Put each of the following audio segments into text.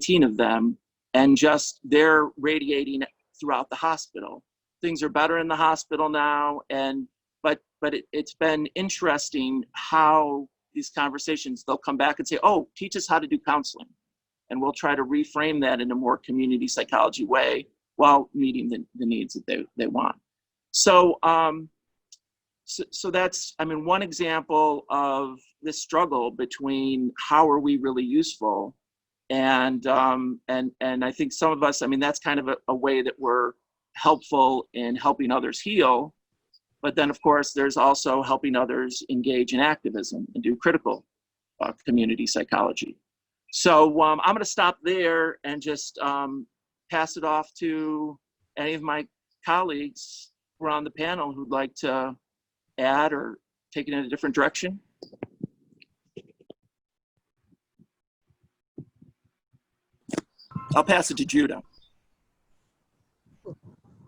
19 of them, and just they're radiating throughout the hospital. Things are better in the hospital now, but it's been interesting how these conversations, they'll come back and say, oh, teach us how to do counseling. And we'll try to reframe that in a more community psychology way while meeting the needs that they want. So, so that's, I mean, one example of this struggle between how are we really useful, and I think some of us, I mean, that's kind of a way that we're helpful in helping others heal. But then, of course, there's also helping others engage in activism and do critical community psychology. So I'm going to stop there and just pass it off to any of my colleagues who are on the panel who'd like to add or take it in a different direction. I'll pass it to Judah.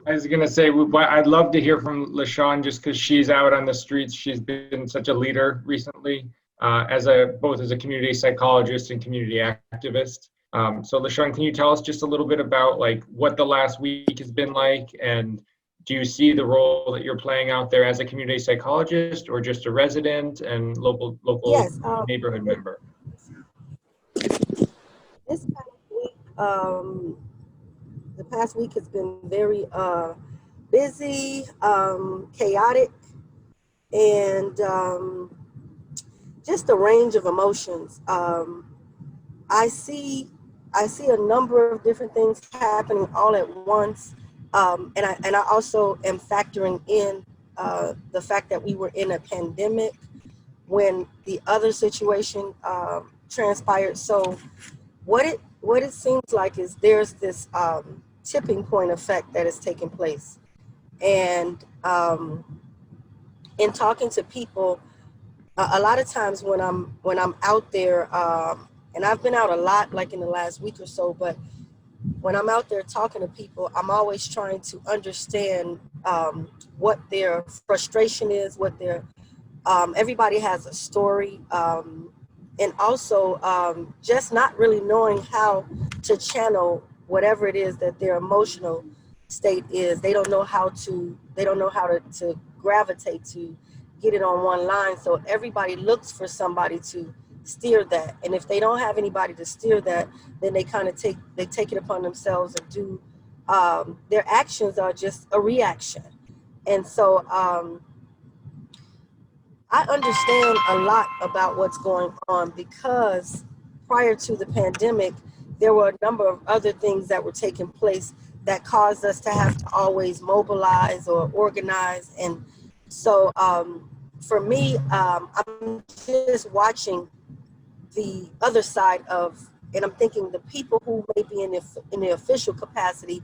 I was going to say, I'd love to hear from LaShawn, just because she's out on the streets. She's been such a leader recently, both as a community psychologist and community activist. So LaShawn, can you tell us just a little bit about like what the last week has been like, and do you see the role that you're playing out there as a community psychologist or just a resident and local yes, neighborhood member? This past week, the past week has been very busy, chaotic, and just a range of emotions. I see a number of different things happening all at once, and I also am factoring in the fact that we were in a pandemic when the other situation transpired. So what it seems like is there's this tipping point effect that is taking place. And in talking to people, a lot of times when I'm out there, and I've been out a lot, like in the last week or so, but when I'm out there talking to people, I'm always trying to understand what their frustration is, what their, everybody has a story, and also just not really knowing how to channel whatever it is that their emotional state is. They don't know how to gravitate to get it on one line. So everybody looks for somebody to steer that. And if they don't have anybody to steer that, then they kind of take it upon themselves and do, their actions are just a reaction. And so I understand a lot about what's going on, because prior to the pandemic, there were a number of other things that were taking place that caused us to have to always mobilize or organize. And so for me, I'm just watching the other side of, and I'm thinking the people who may be in the official capacity,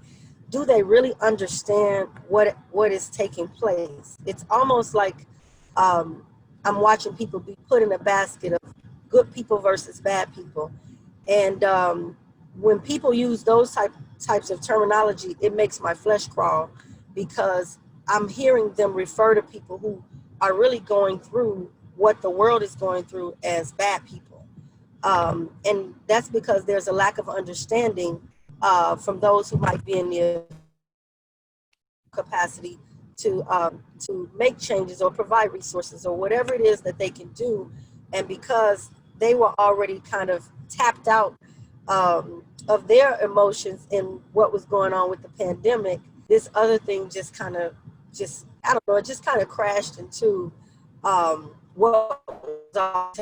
do they really understand what is taking place? It's almost like I'm watching people be put in a basket of good people versus bad people. And when people use those types of terminology, it makes my flesh crawl, because I'm hearing them refer to people who are really going through what the world is going through as bad people. And that's because there's a lack of understanding from those who might be in the capacity to make changes or provide resources or whatever it is that they can do. And because they were already kind of tapped out of their emotions in what was going on with the pandemic, this other thing just kind of, I don't know, it just kind of crashed into what was all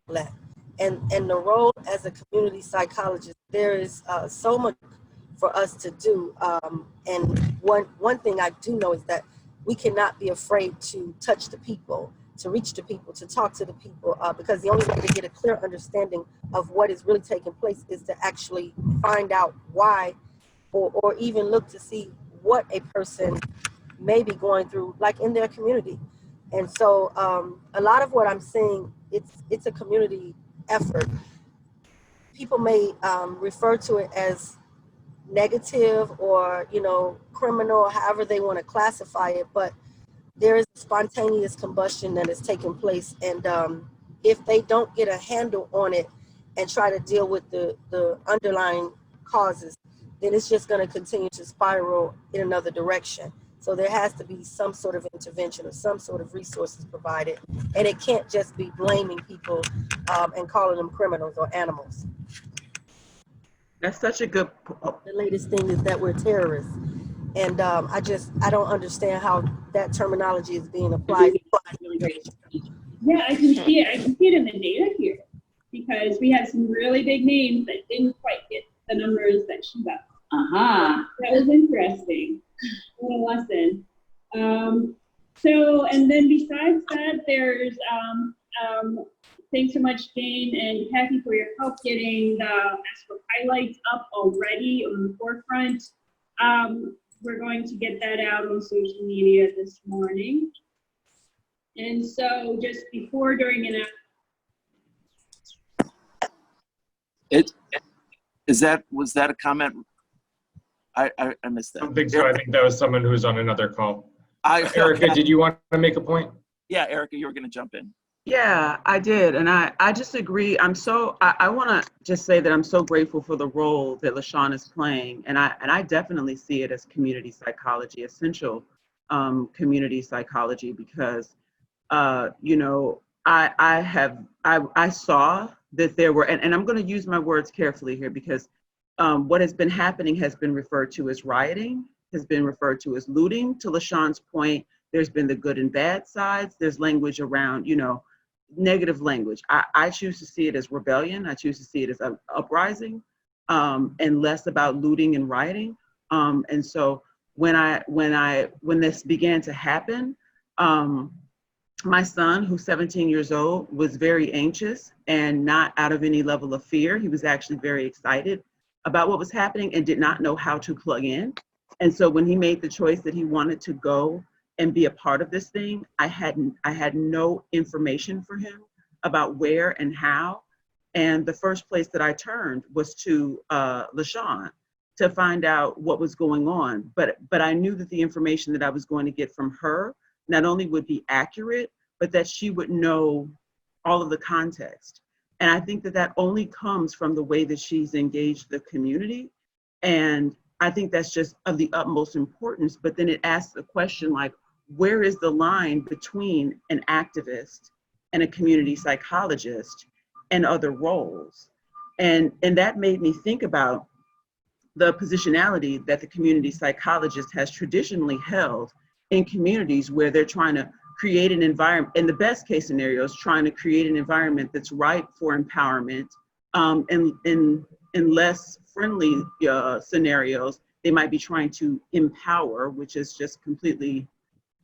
left. And the role as a community psychologist, there is so much for us to do. And one thing I do know is that we cannot be afraid to touch the people, to reach the people, to talk to the people, because the only way to get a clear understanding of what is really taking place is to actually find out why, or even look to see what a person may be going through, like in their community. And so a lot of what I'm saying, it's a community effort. People may refer to it as negative or, criminal, however they want to classify it, but there is spontaneous combustion that is taking place. And if they don't get a handle on it and try to deal with the underlying causes, then it's just going to continue to spiral in another direction. So there has to be some sort of intervention or some sort of resources provided. And it can't just be blaming people and calling them criminals or animals. That's such a good The latest thing is that we're terrorists. And I don't understand how that terminology is being applied. Yeah, I can see it. I can see it in the data here because we have some really big names that didn't quite get the numbers that she got. That was interesting. What a lesson. So, and then besides that, there's, thanks so much, Jane and Kathy, for your help getting the ASCO highlights up already on the forefront. We're going to get that out on social media this morning. And so just before, during, and after. Was that a comment? I missed that. I don't think so. I think that was someone who's on another call. Ericka, did you want to make a point? Yeah, Ericka, you were going to jump in. Yeah, I did. And I just agree. I want to just say that I'm so grateful for the role that LaShawn is playing. And I definitely see it as community psychology, essential community psychology, because, you know, I saw that there were, and I'm going to use my words carefully here, because what has been happening has been referred to as rioting, has been referred to as looting. To LaShawn's point, there's been the good and bad sides. There's language around, you know, negative language. I choose to see it as rebellion. I choose to see it as an uprising, and less about looting and rioting. And so when this began to happen, my son, who's 17 years old, was very anxious, and not out of any level of fear. He was actually very excited about what was happening and did not know how to plug in. And so when he made the choice that he wanted to go and be a part of this thing, I had no information for him about where and how. And the first place that I turned was to LaShawn to find out what was going on. But I knew that the information that I was going to get from her not only would be accurate, but that she would know all of the context. And I think that that only comes from the way that she's engaged the community. And I think that's just of the utmost importance. But then it asks the question, like, where is the line between an activist and a community psychologist and other roles? And that made me think about the positionality that the community psychologist has traditionally held in communities where they're trying to create an environment, in the best case scenarios, trying to create an environment that's ripe for empowerment. And in less friendly scenarios, they might be trying to empower, which is just completely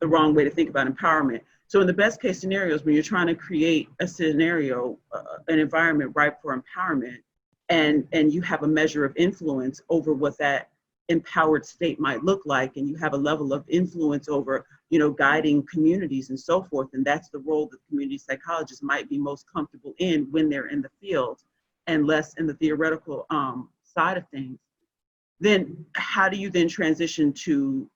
the wrong way to think about empowerment. So in the best case scenarios, when you're trying to create a scenario, an environment ripe for empowerment, and you have a measure of influence over what that empowered state might look like, and you have a level of influence over, you know, guiding communities and so forth, and that's the role that community psychologists might be most comfortable in when they're in the field and less in the theoretical side of things. Then how do you then transition to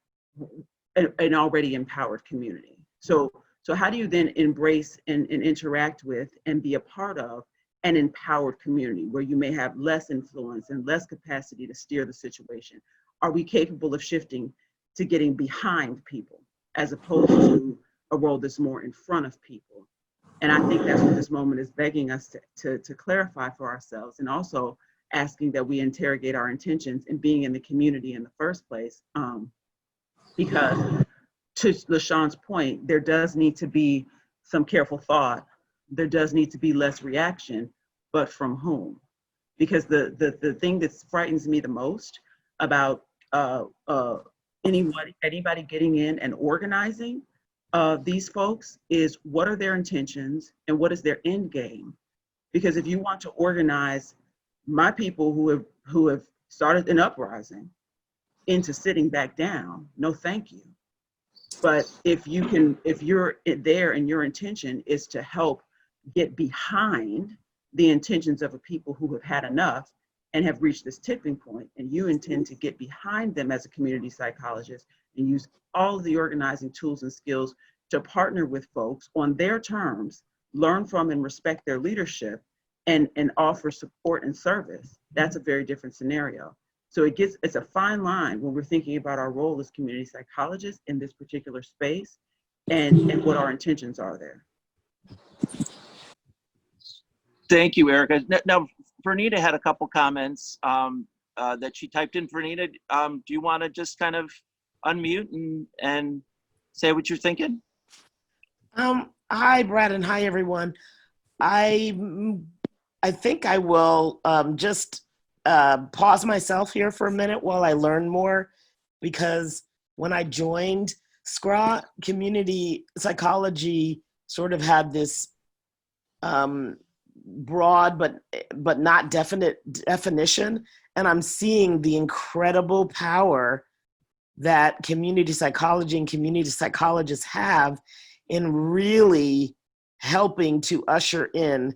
an already empowered community? So how do you then embrace and interact with and be a part of an empowered community where you may have less influence and less capacity to steer the situation? Are we capable of shifting to getting behind people as opposed to a role that's more in front of people? And I think that's what this moment is begging us to clarify for ourselves, and also asking that we interrogate our intentions in being in the community in the first place. Because to LaShawn's point, there does need to be some careful thought. There does need to be less reaction, but from whom? Because the thing that frightens me the most about anybody getting in and organizing these folks is, what are their intentions and what is their end game? Because if you want to organize my people who have started an uprising into sitting back down, no thank you. But if you're there and your intention is to help get behind the intentions of a people who have had enough and have reached this tipping point, and you intend to get behind them as a community psychologist and use all of the organizing tools and skills to partner with folks on their terms, learn from and respect their leadership, and offer support and service, that's a very different scenario. So it's a fine line when we're thinking about our role as community psychologists in this particular space and what our intentions are there. Thank you, Ericka. Now, Vernita had a couple comments that she typed in. Vernita, do you want to just kind of unmute and say what you're thinking? Hi, Brad, and hi, everyone. I think I will just pause myself here for a minute while I learn more, because when I joined SCRA, community psychology sort of had this broad but not definite definition, and I'm seeing the incredible power that community psychology and community psychologists have in really helping to usher in,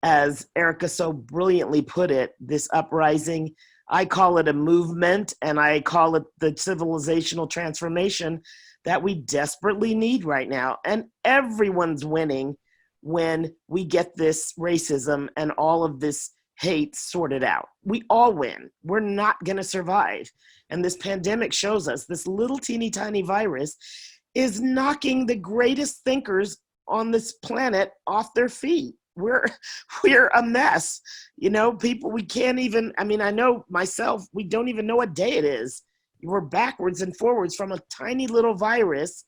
as Ericka so brilliantly put it, this uprising. I call it a movement, and I call it the civilizational transformation that we desperately need right now. And everyone's winning when we get this racism and all of this hate sorted out. We all win. We're not going to survive. And this pandemic shows us this little teeny tiny virus is knocking the greatest thinkers on this planet off their feet. We're a mess. You know, people, we can't even, I mean, I know myself, we don't even know what day it is. We're backwards and forwards from a tiny little virus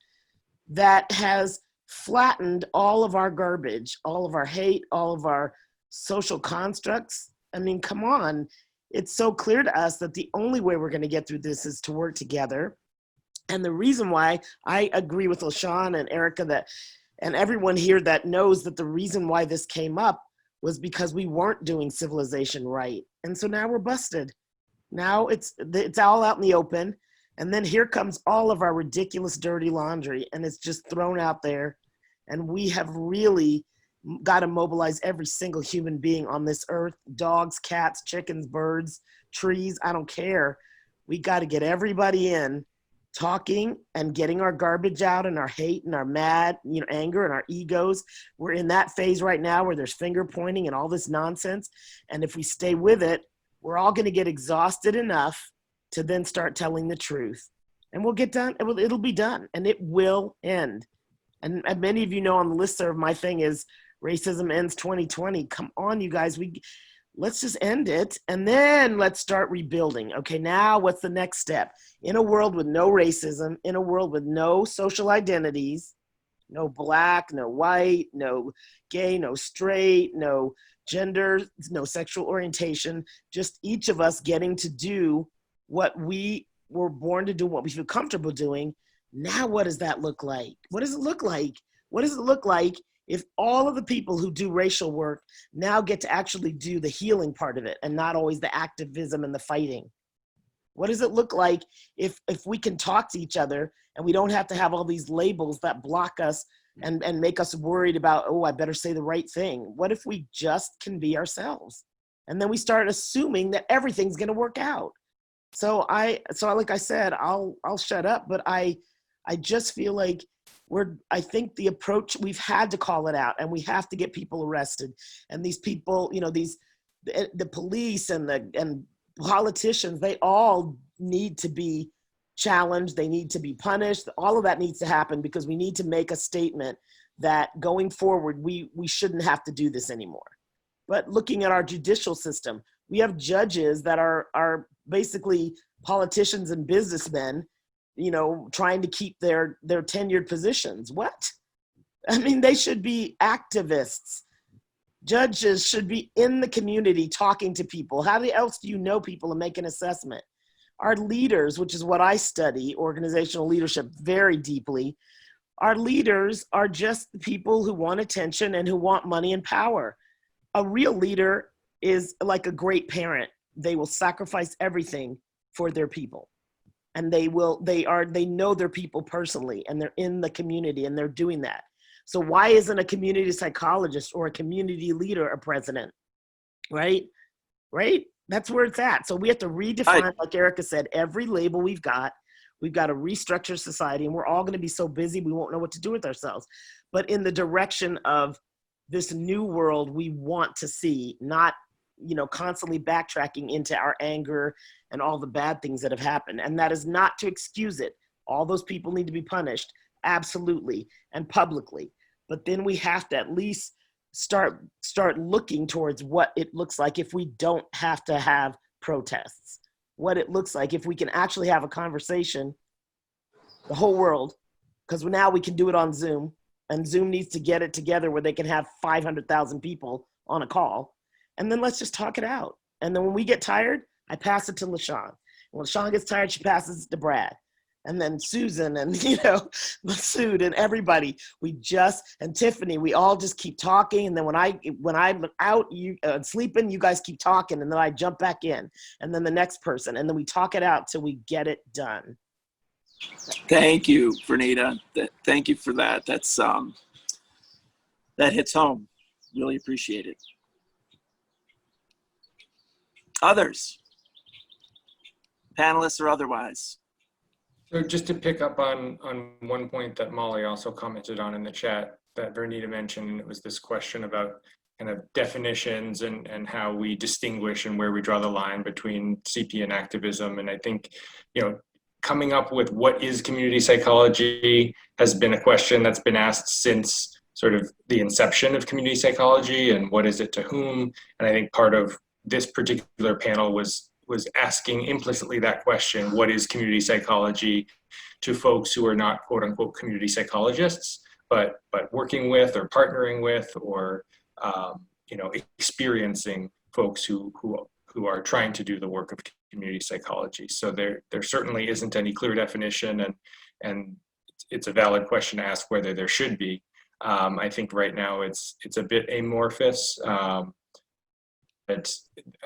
that has flattened all of our garbage, all of our hate, all of our social constructs. I mean, come on. It's so clear to us that the only way we're going to get through this is to work together. And the reason why I agree with LaShawn and Ericka that, and everyone here that knows that the reason why this came up was because we weren't doing civilization right. And so now we're busted. Now it's all out in the open. And then here comes all of our ridiculous dirty laundry, and it's just thrown out there. And we have really got to mobilize every single human being on this earth, dogs, cats, chickens, birds, trees, I don't care. We got to get everybody in talking and getting our garbage out and our hate and our mad, anger and our egos. We're in that phase right now where there's finger pointing and all this nonsense. And if we stay with it, we're all going to get exhausted enough to then start telling the truth. And we'll get done. It'll be done, and it will end. And many of you know on the listserv, my thing is racism ends 2020. Come on, you guys. Let's just end it, and then let's start rebuilding. Okay, now what's the next step? In a world with no racism, in a world with no social identities, no black, no white, no gay, no straight, no gender, no sexual orientation, just each of us getting to do what we were born to do, what we feel comfortable doing. Now what does that look like? What does it look like? What does it look like if all of the people who do racial work now get to actually do the healing part of it and not always the activism and the fighting? What does it look like if we can talk to each other and we don't have to have all these labels that block us and make us worried about, oh, I better say the right thing? What if we just can be ourselves? And then we start assuming that everything's gonna work out. So like I said, I'll shut up, but I just feel like I think the approach, we've had to call it out, and we have to get people arrested. And these people, the police and politicians, they all need to be challenged. They need to be punished. All of that needs to happen, because we need to make a statement that going forward, we shouldn't have to do this anymore. But looking at our judicial system, we have judges that are basically politicians and businessmen, trying to keep their tenured positions. What? I mean, they should be activists. Judges should be in the community talking to people. How else do you know people and make an assessment? Our leaders, which is what I study, organizational leadership, very deeply, our leaders are just the people who want attention and who want money and power. A real leader is like a great parent. They will sacrifice everything for their people. And they know their people personally, and they're in the community, and they're doing that. So why isn't a community psychologist or a community leader a president? Right? That's where it's at. So we have to redefine, like Ericka said, every label we've got to restructure society, and we're all going to be so busy we won't know what to do with ourselves. But in the direction of this new world we want to see, not, you know, constantly backtracking into our anger and all the bad things that have happened. And that is not to excuse it. All those people need to be punished, absolutely, and publicly. But then we have to at least start looking towards what it looks like if we don't have to have protests, what it looks like if we can actually have a conversation, the whole world, because now we can do it on Zoom, and Zoom needs to get it together where they can have 500,000 people on a call, and then let's just talk it out. And then when we get tired, I pass it to LaShawn. When LaShawn gets tired, she passes it to Brad. And then Susan and, you know, Masood and everybody, and Tiffany, we all just keep talking. And then when I'm out sleeping, you guys keep talking, and then I jump back in, and then the next person, and then we talk it out till we get it done. Thank you, Vernita. Thank you for that. That's that hits home. Really appreciate it. Others, panelists or otherwise. So just to pick up on one point that Molly also commented on in the chat that Vernita mentioned, and it was this question about kind of definitions and how we distinguish and where we draw the line between CP and activism. And I think, you know, coming up with what is community psychology has been a question that's been asked since sort of the inception of community psychology, and what is it to whom? And I think part of this particular panel was asking implicitly that question, what is community psychology, to folks who are not quote unquote community psychologists, but working with or partnering with or you know, experiencing folks who are trying to do the work of community psychology. So there certainly isn't any clear definition, and it's a valid question to ask whether there should be. I think right now it's a bit amorphous. But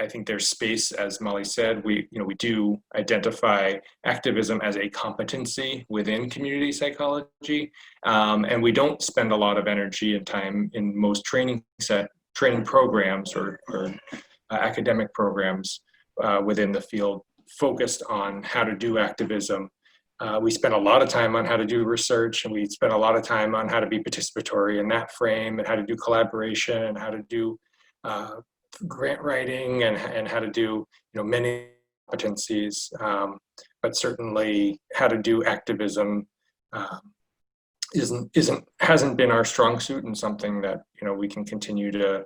I think there's space, as Molly said, we do identify activism as a competency within community psychology, and we don't spend a lot of energy and time in most training programs or academic programs within the field focused on how to do activism. We spend a lot of time on how to do research, and we spend a lot of time on how to be participatory in that frame, and how to do collaboration, and how to do grant writing, and how to do, many competencies, but certainly how to do activism hasn't been our strong suit, and something that we can continue to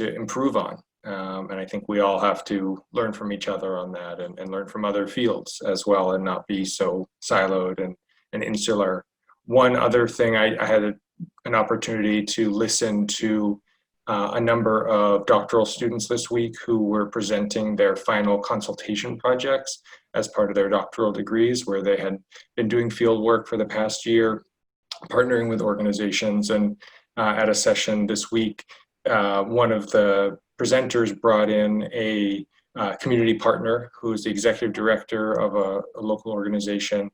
improve on. And I think we all have to learn from each other on that, and learn from other fields as well, and not be so siloed and insular. One other thing, I had an opportunity to listen to a number of doctoral students this week who were presenting their final consultation projects as part of their doctoral degrees, where they had been doing field work for the past year, partnering with organizations. And at a session this week, one of the presenters brought in a community partner who is the executive director of a local organization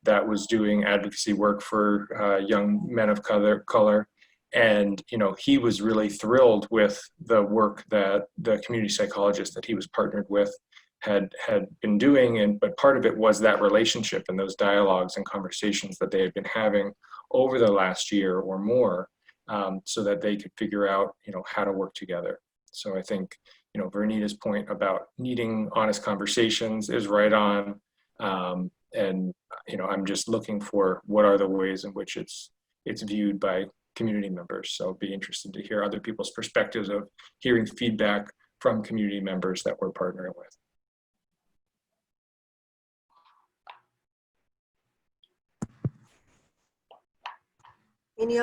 that was doing advocacy work for young men of color. And he was really thrilled with the work that the community psychologist that he was partnered with had been doing. But part of it was that relationship and those dialogues and conversations that they had been having over the last year or more, so that they could figure out how to work together. So I think Vernita's point about needing honest conversations is right on. And I'm just looking for what are the ways in which it's viewed by community members. So be interested to hear other people's perspectives of hearing feedback from community members that we're partnering with. Any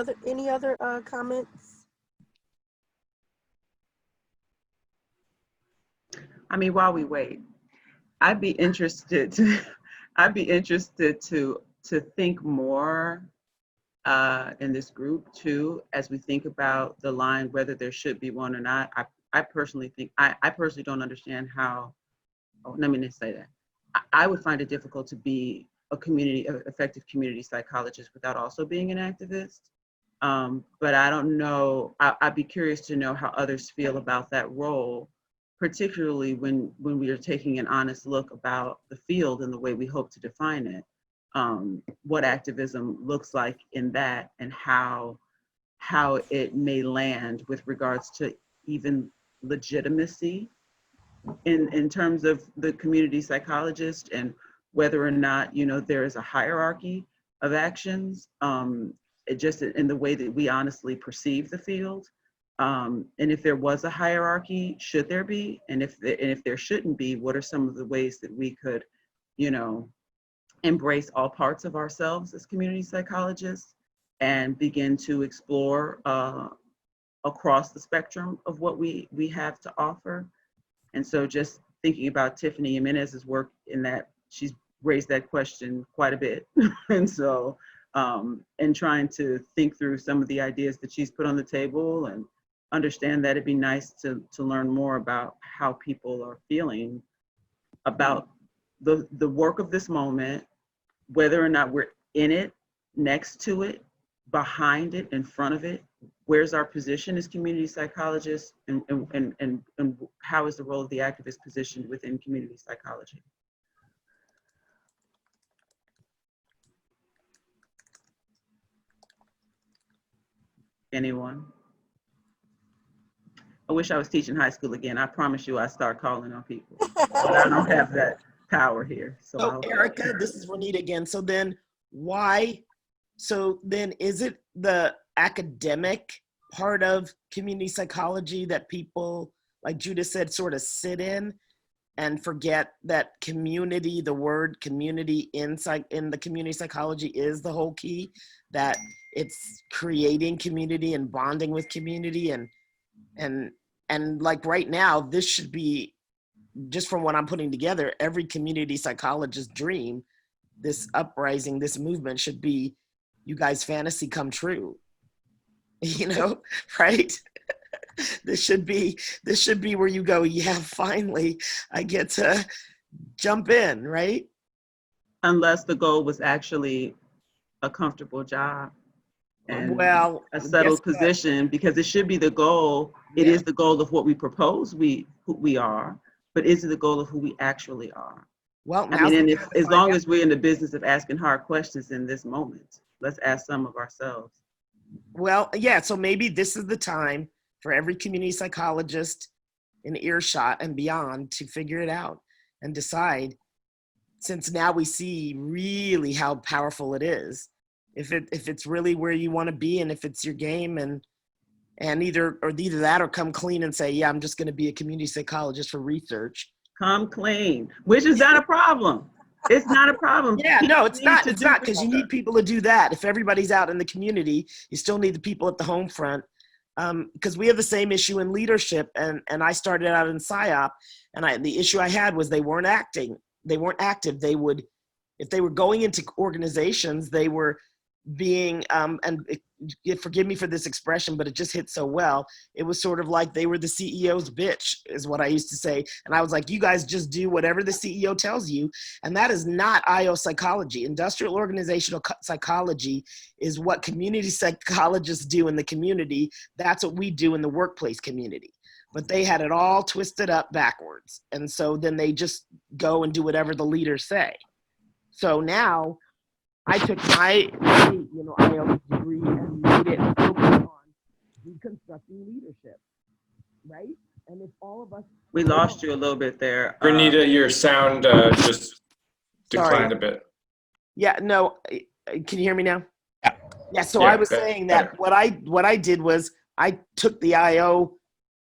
other comments? I mean, while we wait, I'd be interested to think more in this group too, as we think about the line, whether there should be one or not. I personally don't understand how, let me just say that. I would find it difficult to be effective community psychologist without also being an activist. But I don't know, I'd be curious to know how others feel about that role, particularly when we are taking an honest look about the field and the way we hope to define it. What activism looks like in that, and how how it may land with regards to even legitimacy in terms of the community psychologist, and whether or not, you know, there is a hierarchy of actions, just in the way that we honestly perceive the field. And if there was a hierarchy, should there be? And if there shouldn't be, what are some of the ways that we could, you know, embrace all parts of ourselves as community psychologists and begin to explore across the spectrum of what we have to offer. And so just thinking about Tiffeny Jimenez's work in that, she's raised that question quite a bit. And so, and trying to think through some of the ideas that she's put on the table, and understand that it'd be nice to learn more about how people are feeling about the work of this moment, whether or not we're in it, next to it, behind it, in front of it. Where's our position as community psychologists, and how is the role of the activist positioned within community psychology? Anyone? I wish I was teaching high school again. I promise you I'd start calling on people. But I don't have that power here. So Ericka, this is Juanita again. So then is it the academic part of community psychology that people, like Judith said, sort of sit in and forget that community, the word community in the community psychology is the whole key, that it's creating community and bonding with community, and like right now, this should be, just from what I'm putting together, every community psychologist's dream, this uprising, this movement should be you guys' fantasy come true, you know, right? This should be where you go, yeah, finally, I get to jump in, right? Unless the goal was actually a comfortable job and well, a settled position, because it should be the goal. It is the goal of what we propose who we are, but is it the goal of who we actually are? Well, I mean, and if, as long as we're in the business of asking hard questions in this moment, let's ask some of ourselves. Well, yeah, so maybe this is the time for every community psychologist in earshot and beyond to figure it out and decide, since now we see really how powerful it is, if it's really where you want to be, and if it's your game, and either that, or come clean and say, yeah, I'm just going to be a community psychologist for research. Come clean, which is not a problem. It's not a problem. Yeah, no, it's not, because you need people to do that. If everybody's out in the community, you still need the people at the home front, because we have the same issue in leadership, and I started out in PSYOP, and the issue I had was they weren't acting. They weren't active. They would, if they were going into organizations, they were being, forgive me for this expression, but it just hit so well. It was sort of like they were the CEO's bitch, is what I used to say. And I was like, you guys just do whatever the CEO tells you. And that is not IO psychology. Industrial organizational psychology is what community psychologists do in the community. That's what we do in the workplace community. But they had it all twisted up backwards. And so then they just go and do whatever the leaders say. So now I took my IO degree and made it focus on deconstructing leadership, right? And if all of us— We lost you a little bit there. Renita, your sound just declined a bit. Yeah, no, can you hear me now? Yeah. Yeah, so I was saying that what I did was I took the IO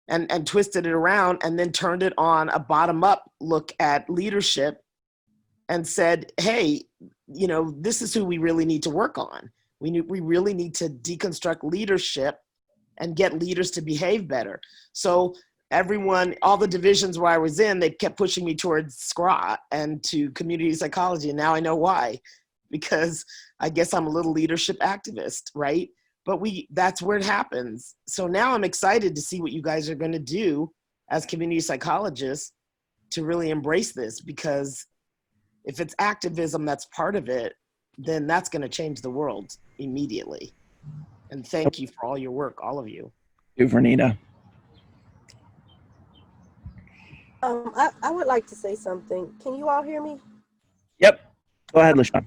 and twisted it around, and then turned it on a bottom-up look at leadership and said, hey, you know, this is who we really need to work on. We really need to deconstruct leadership and get leaders to behave better. So everyone, all the divisions where I was in, they kept pushing me towards SCRA and to community psychology. And now I know why, because I guess I'm a little leadership activist, right? But that's where it happens. So now I'm excited to see what you guys are going to do as community psychologists to really embrace this, because if it's activism that's part of it, then that's going to change the world immediately. And thank you for all your work, all of you. Thank you, Renita. I would like to say something. Can you all hear me? Yep. Go ahead, LaShawn.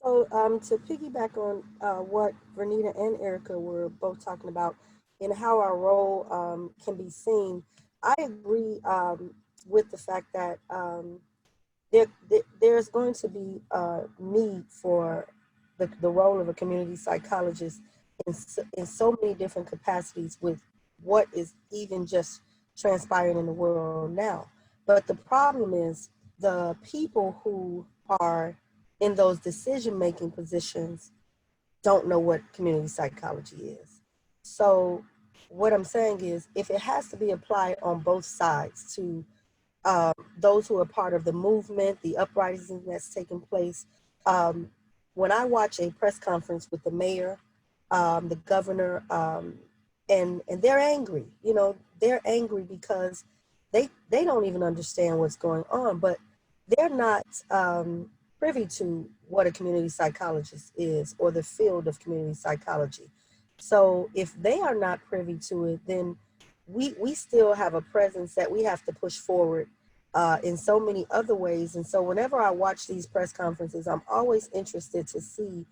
So So to piggyback on what Vernita and Ericka were both talking about and how our role can be seen, I agree with the fact that there's going to be a need for the role of a community psychologist in so many different capacities with what is even just transpiring in the world now. But the problem is the people who are in those decision-making positions don't know what community psychology is. So what I'm saying is if it has to be applied on both sides to those who are part of the movement, the uprising that's taking place. When I watch a press conference with the mayor, the governor, and they're angry, they're angry because they don't even understand what's going on, but they're not privy to what a community psychologist is or the field of community psychology. So if they are not privy to it, then we still have a presence that we have to push forward in so many other ways. And so whenever I watch these press conferences, I'm always interested to see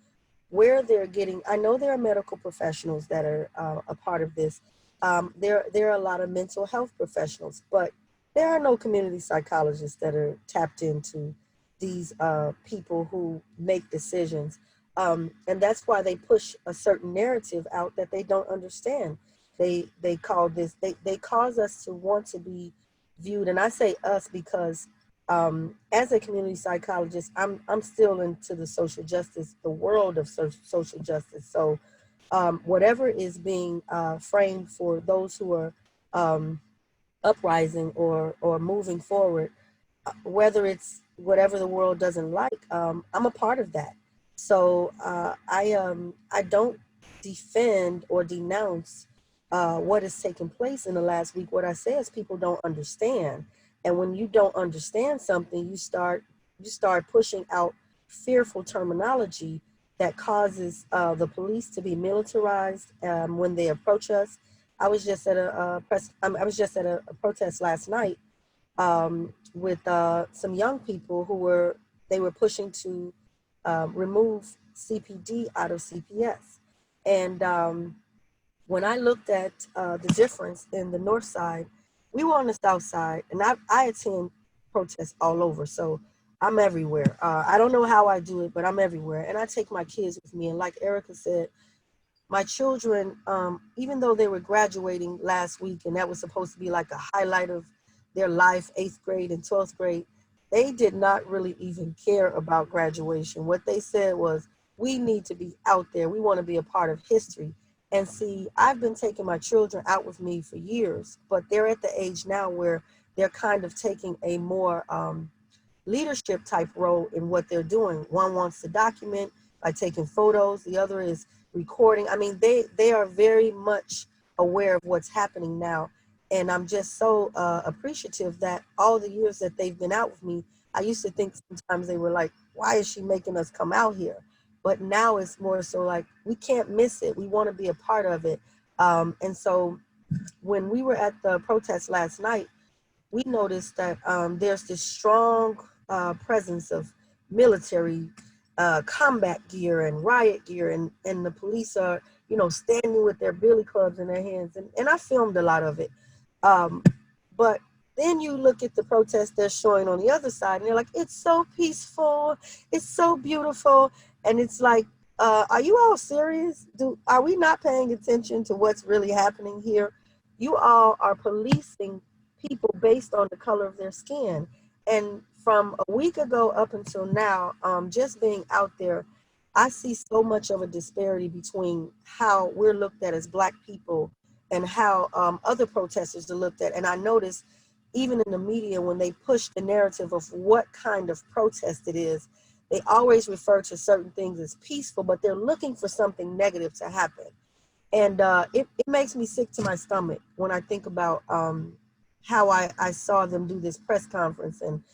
where they're getting. I know there are medical professionals that are a part of this. There are a lot of mental health professionals, but there are no community psychologists that are tapped into these people who make decisions. And that's why they push a certain narrative out that they don't understand. They cause us to want to be viewed, and I say us because as a community psychologist, I'm still into the world of social justice. So whatever is being framed for those who are uprising or moving forward, whether it's whatever the world doesn't like, I'm a part of that. So I don't defend or denounce what has taken place in the last week. What I say is people don't understand, and when you don't understand something, you start pushing out fearful terminology that causes the police to be militarized when they approach us. I was just at I was just at a protest last night with some young people who were pushing to remove CPD out of CPS. And when I looked at the difference in the north side, we were on the south side, and I attend protests all over, so I'm everywhere. I don't know how I do it, but I'm everywhere, and I take my kids with me. And like Ericka said, my children, even though they were graduating last week, and that was supposed to be like a highlight of their life, 8th grade and 12th grade, they did not really even care about graduation. What they said was, we need to be out there. We want to be a part of history. And see, I've been taking my children out with me for years, but they're at the age now where they're kind of taking a more leadership type role in what they're doing. One wants to document by taking photos. The other is recording. I mean, they are very much aware of what's happening now. And I'm just so appreciative that all the years that they've been out with me, I used to think sometimes they were like, why is she making us come out here? But now it's more so like, we can't miss it. We want to be a part of it. And so when we were at the protest last night, we noticed that there's this strong presence of military combat gear and riot gear, and the police are, standing with their billy clubs in their hands. And I filmed a lot of it. But then you look at the protest they're showing on the other side, and they're like, it's so peaceful, it's so beautiful. And it's like, are you all serious? Are we not paying attention to what's really happening here? You all are policing people based on the color of their skin. And from a week ago up until now, just being out there, I see so much of a disparity between how we're looked at as Black people and how other protesters are looked at. And I noticed even in the media, when they push the narrative of what kind of protest it is, they always refer to certain things as peaceful, but they're looking for something negative to happen. And it makes me sick to my stomach when I think about how I saw them do this press conference. And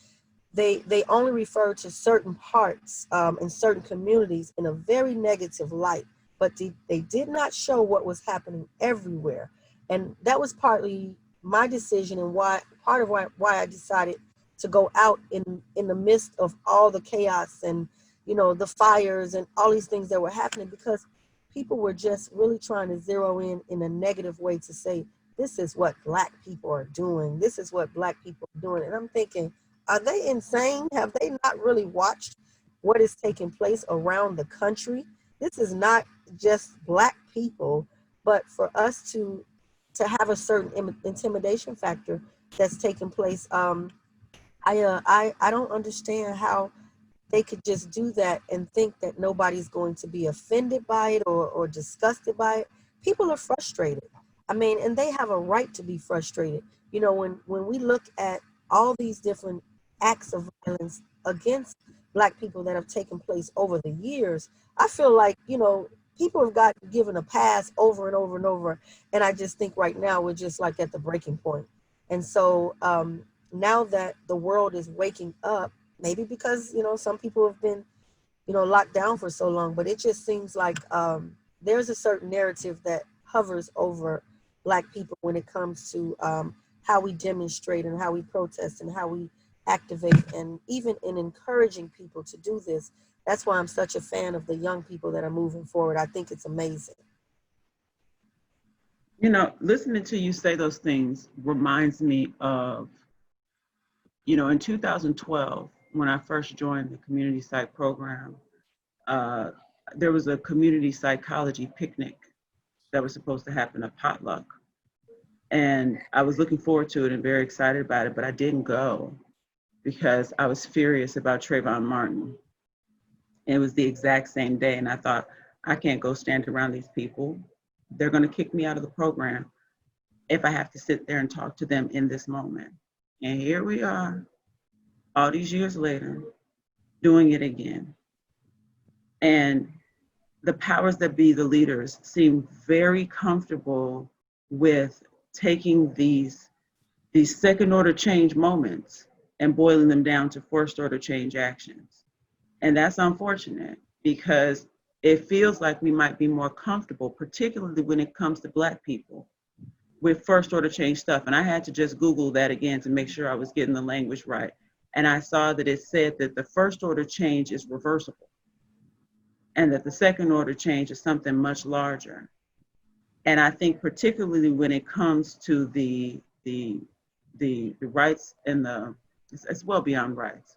they only refer to certain parts in certain communities in a very negative light, but they did not show what was happening everywhere. And that was partly my decision, and part of why I decided to go out in the midst of all the chaos and you know, the fires and all these things that were happening, because people were just really trying to zero in a negative way to say, this is what Black people are doing. This is what Black people are doing. And I'm thinking, are they insane? Have they not really watched what is taking place around the country? This is not just Black people, but for us to have a certain intimidation factor that's taking place. I don't understand how they could just do that and think that nobody's going to be offended by it or disgusted by it. People are frustrated. I mean, and they have a right to be frustrated. You know, when we look at all these different acts of violence against Black people that have taken place over the years, I feel like, you know, people have gotten given a pass over and over and over. And I just think right now we're just like at the breaking point. And so now that the world is waking up, maybe because, you know, some people have been, you know, locked down for so long, but it just seems like there's a certain narrative that hovers over Black people when it comes to how we demonstrate and how we protest and how we activate, and even in encouraging people to do this. That's why I'm such a fan of the young people that are moving forward. I think it's amazing. You know, listening to you say those things reminds me of, you know, in 2012, when I first joined the community psych program, there was a community psychology picnic that was supposed to happen, a potluck. And I was looking forward to it and very excited about it, but I didn't go because I was furious about Trayvon Martin. And it was the exact same day. And I thought, I can't go stand around these people. They're going to kick me out of the program if I have to sit there and talk to them in this moment. And here we are, all these years later, doing it again. And the powers that be, the leaders, seem very comfortable with taking these second order change moments and boiling them down to first order change actions. And that's unfortunate because it feels like we might be more comfortable, particularly when it comes to Black people, with first order change stuff. And I had to just Google that again to make sure I was getting the language right. And I saw that it said that the first order change is reversible and that the second order change is something much larger. And I think particularly when it comes to the rights and it's well beyond rights.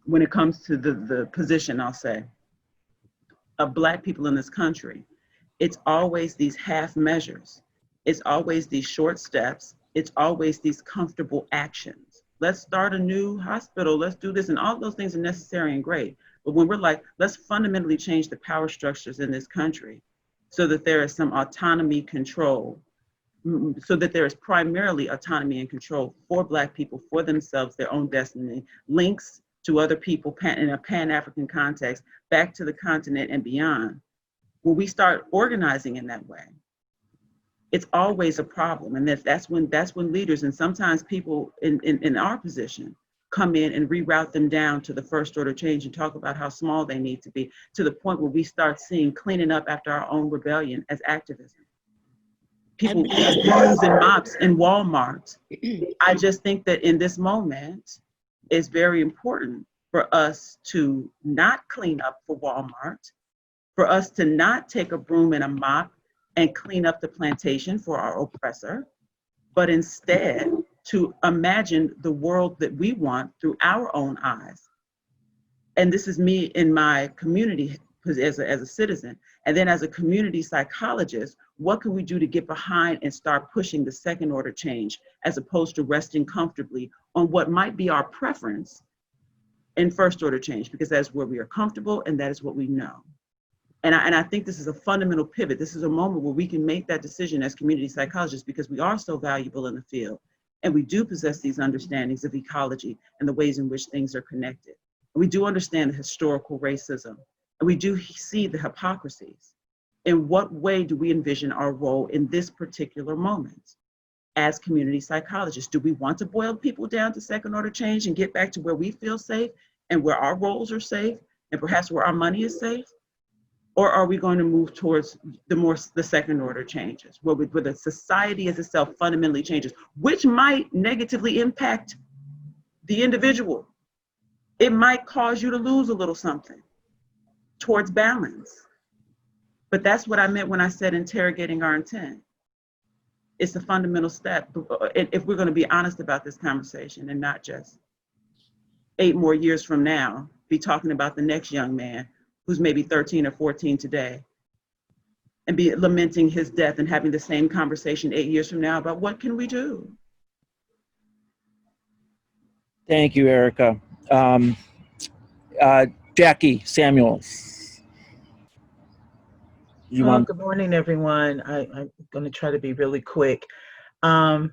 When it comes to the position, I'll say, of Black people in this country, it's always these half measures. It's always these short steps. It's always these comfortable actions. Let's start a new hospital. Let's do this. And all those things are necessary and great. But when we're like, let's fundamentally change the power structures in this country so that there is some autonomy, control, so that there is primarily autonomy and control for Black people, for themselves, their own destiny, links to other people in a Pan-African context, back to the continent and beyond. When we start organizing in that way, it's always a problem. And that's when leaders, and sometimes people in our position, come in and reroute them down to the first order change and talk about how small they need to be, to the point where we start seeing cleaning up after our own rebellion as activism. People using mops in Walmart. I just think that in this moment, it's very important for us to not clean up for Walmart, for us to not take a broom and a mop and clean up the plantation for our oppressor, but instead to imagine the world that we want through our own eyes. And this is me in my community as a citizen. And then as a community psychologist, what can we do to get behind and start pushing the second order change as opposed to resting comfortably on what might be our preference in first order change, because that's where we are comfortable and that is what we know. And I think this is a fundamental pivot. This is a moment where we can make that decision as community psychologists because we are so valuable in the field. And we do possess these understandings of ecology and the ways in which things are connected. And we do understand the historical racism. And we do see the hypocrisies. In what way do we envision our role in this particular moment as community psychologists? Do we want to boil people down to second order change and get back to where we feel safe and where our roles are safe and perhaps where our money is safe? Or are we going to move towards the second order changes, where the society as itself fundamentally changes, which might negatively impact the individual? It might cause you to lose a little something. towards balance. But that's what I meant when I said interrogating our intent. It's a fundamental step if we're going to be honest about this conversation and not just 8 more years from now be talking about the next young man who's maybe 13 or 14 today and be lamenting his death and having the same conversation 8 years from now about what can we do. Thank you, Ericka. Jackie Samuels. Good morning, everyone. I'm going to try to be really quick. My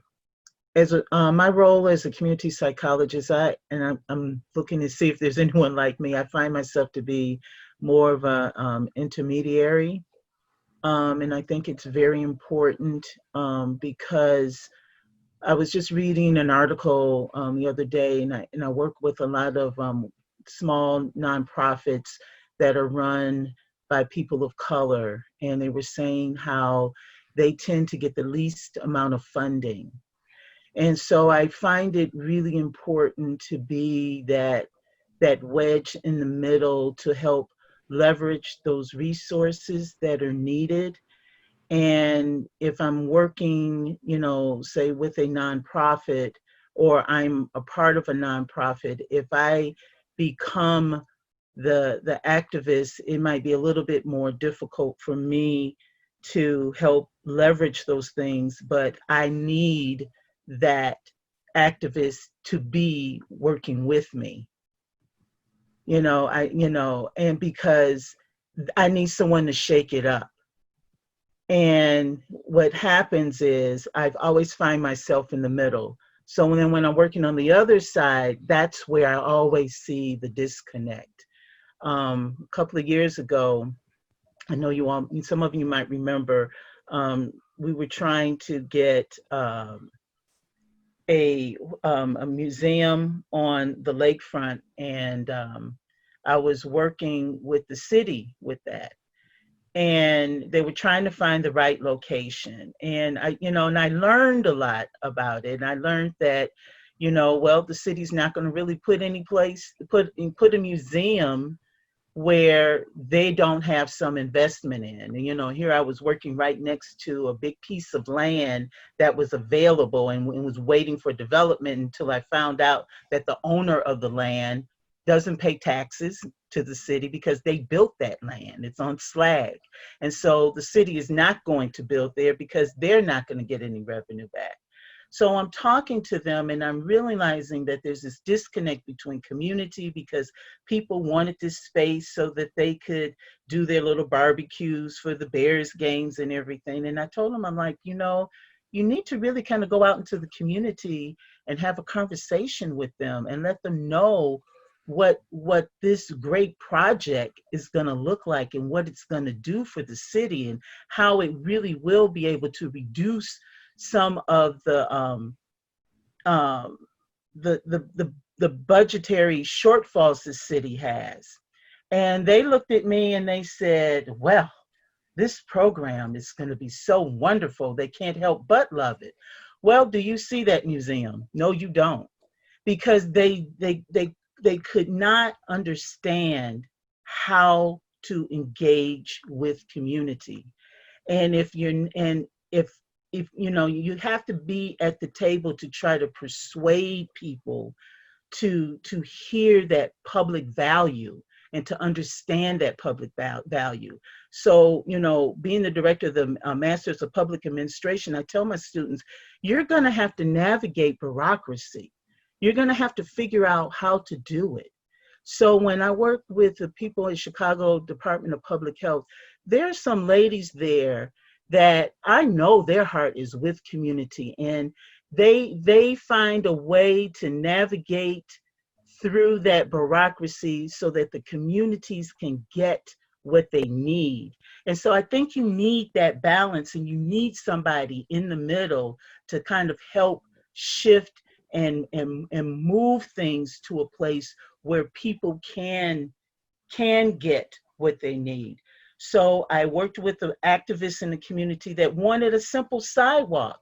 role as a community psychologist, I'm looking to see if there's anyone like me. I find myself to be more of a intermediary, and I think it's very important because I was just reading an article the other day, and I work with a lot of small nonprofits that are run by people of color, and they were saying how they tend to get the least amount of funding. And so I find it really important to be that wedge in the middle to help leverage those resources that are needed. And if I'm working, say with a nonprofit, or I'm a part of a nonprofit, if I become the activist, it might be a little bit more difficult for me to help leverage those things, but I need that activist to be working with me. And because I need someone to shake it up. And what happens is I've always find myself in the middle. So then when I'm working on the other side, that's where I always see the disconnect. A couple of years ago, I know some of you might remember, we were trying to get a museum on the lakefront, and I was working with the city with that. And they were trying to find the right location. And I learned a lot about it. And I learned that, the city's not going to really put a museum where they don't have some investment in. And, here I was working right next to a big piece of land that was available and was waiting for development until I found out that the owner of the land doesn't pay taxes to the city because they built that land. It's on slag. And so the city is not going to build there because they're not going to get any revenue back. So I'm talking to them and I'm realizing that there's this disconnect between community because people wanted this space so that they could do their little barbecues for the Bears games and everything. And I told them, I'm like, you need to really kind of go out into the community and have a conversation with them and let them know what this great project is going to look like and what it's going to do for the city and how it really will be able to reduce some of the budgetary shortfalls the city has. And they looked at me and they said, well, this program is going to be so wonderful. They can't help but love it. Well, do you see that museum? No, you don't. Because they could not understand how to engage with community. And if you have to be at the table to try to persuade people to hear that public value and to understand that public value. So, being the director of the Masters of Public Administration, I tell my students, you're going to have to navigate bureaucracy. You're going to have to figure out how to do it. So when I work with the people in Chicago Department of Public Health, there are some ladies there that I know their heart is with community, and they find a way to navigate through that bureaucracy so that the communities can get what they need. And so I think you need that balance, and you need somebody in the middle to kind of help shift and move things to a place where people can get what they need. So I worked with the activists in the community that wanted a simple sidewalk.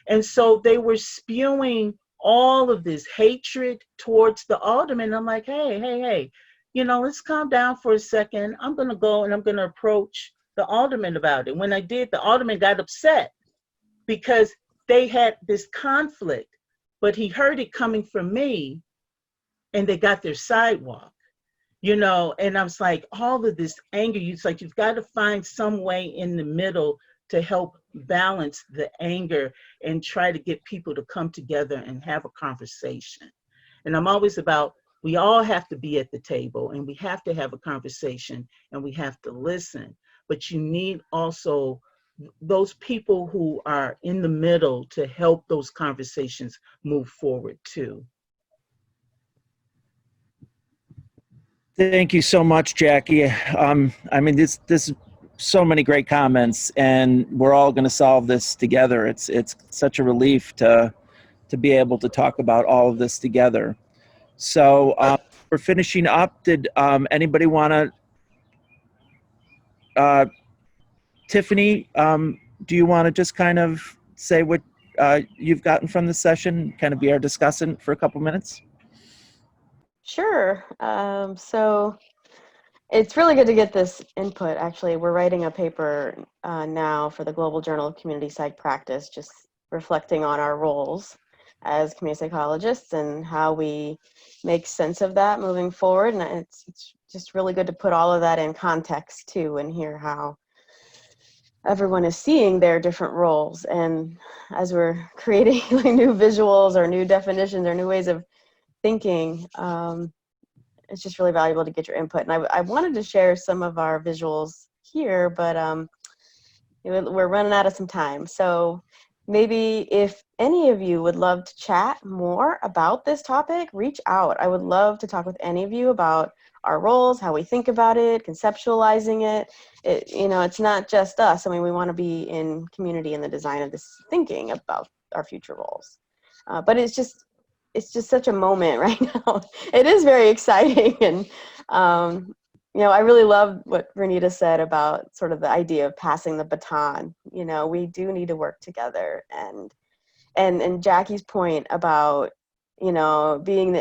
And so they were spewing all of this hatred towards the alderman. I'm like, hey, let's calm down for a second. I'm going to go and I'm going to approach the alderman about it. When I did, the alderman got upset because they had this conflict, but he heard it coming from me and they got their sidewalk, and I was like, all of this anger, it's like, you've got to find some way in the middle to help balance the anger and try to get people to come together and have a conversation. And I'm always about, we all have to be at the table and we have to have a conversation and we have to listen, but you need also those people who are in the middle to help those conversations move forward too. Thank you so much, Jackie. I mean, this so many great comments, and we're all going to solve this together. It's such a relief to be able to talk about all of this together. So we're finishing up. Did anybody want to? Tiffany, do you want to just kind of say what you've gotten from the session? Kind of be our discussant for a couple minutes. Sure. So it's really good to get this input. Actually, we're writing a paper now for the Global Journal of Community Psych Practice, just reflecting on our roles as community psychologists and how we make sense of that moving forward. And it's just really good to put all of that in context too and hear how everyone is seeing their different roles. And as we're creating new visuals or new definitions or new ways of thinking, it's just really valuable to get your input. And I wanted to share some of our visuals here, but we're running out of some time. So maybe if any of you would love to chat more about this topic, reach out. I would love to talk with any of you about our roles, how we think about it, conceptualizing it. It's not just us. I mean, we want to be in community in the design of this thinking about our future roles. But it's just such a moment right now. It is very exciting. And, I really love what Renita said about sort of the idea of passing the baton. We do need to work together. And Jackie's point about, being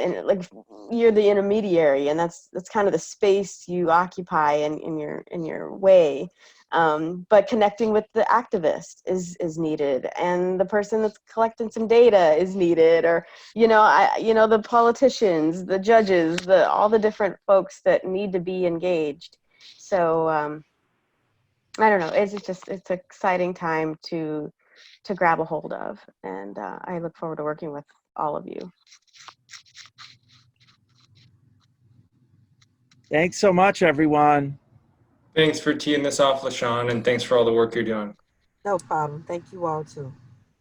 you're the intermediary, and that's kind of the space you occupy in your way. But connecting with the activist is needed, and the person that's collecting some data is needed, or the politicians, the judges, all the different folks that need to be engaged. So I don't know. It's an exciting time to grab a hold of, and I look forward to working with all of you. Thanks so much, everyone. Thanks for teeing this off, LaShawn, and thanks for all the work you're doing. No problem. Thank you all too.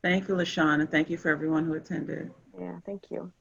Thank you, LaShawn, and thank you for everyone who attended. Yeah, thank you.